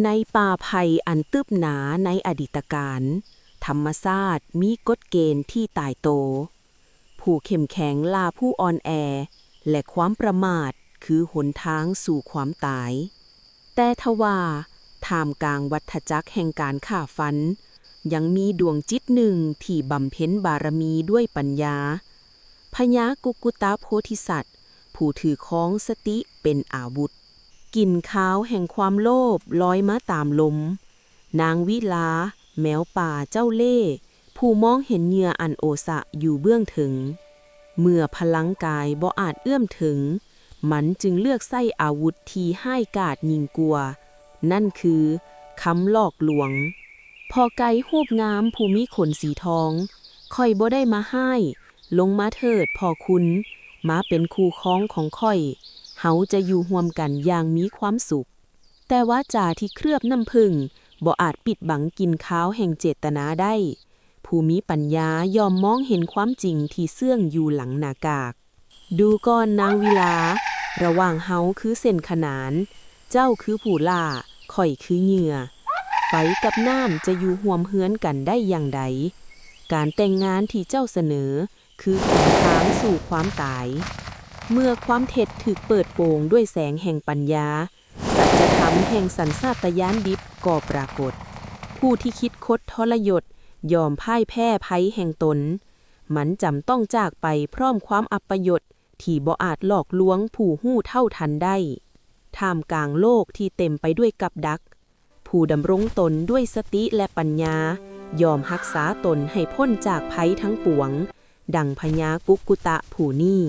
ในป่าไผ่อันตึบหนาในอดีตการธรรมชาติมีกฎเกณฑ์ที่ตายโตวผู้เข้มแข็งลาผู้อ่อนแอและความประมาทคือหนทางสู่ความตายแต่ทว่าท่ามกลางวัฏจักรแห่งการฆ่าฟันยังมีดวงจิตหนึ่งที่บำเพ็ญบารมีด้วยปัญญาพญากุกุตะโพธิสัตว์ผู้ถือของสติเป็นอาวุธกลิ่นขาวแห่งความโลภลอยมาตามลมนางวิลาแมวป่าเจ้าเล่ห์ผู้มองเห็นเหยื่ออันโอสะอยู่เบื้องถึงเมื่อพลังกายบ่อาจเอื้อมถึงมันจึงเลือกใช้อาวุธที่ห้ายกาจยิ่งกว่านั่นคือคำหลอกลวงพอไก่ฮูบงามผู้มีขนสีทองค่อยบ่ได้มาให้ลงมาเถิดพ่อคุณมาเป็นคู่ครองของค่อยเฮาจะอยู่ร่วมกันอย่างมีความสุขแต่ว่าจาที่เคลือบน้ำผึ้งบ่อาจปิดบังกลิ่นขาวแห่งเจตนาได้ผู้มีปัญญายอมมองเห็นความจริงที่เสื่องอยู่หลังหน้ากากดูก่อนนางวิลาระหว่างเฮาคือเส้นขนานเจ้าคือผู้ล่าข่อยคือเหยื่อไฟกับน้ำจะอยู่ห่วมเฮือนกันได้อย่างใดการแต่งงานที่เจ้าเสนอคือหนทางสู่ความตายเมื่อความเท็จถูกเปิดโปงด้วยแสงแห่งปัญญาสัจธรรมแห่งสัญชาตญาณดิบก็ปรากฏผู้ที่คิดคดทรยศยอมพ่ายแพ้ภัยแห่งตนมันจำต้องจากไปพร้อมความอัปยศที่บ่อาจหลอกลวงผู้หู้เท่าทันได้ท่ามกลางโลกที่เต็มไปด้วยกับดักผู้ดำรงตนด้วยสติและปัญญายอมรักษาตนให้พ้นจากภัยทั้งปวงดังพญากุกุตะผู้นี้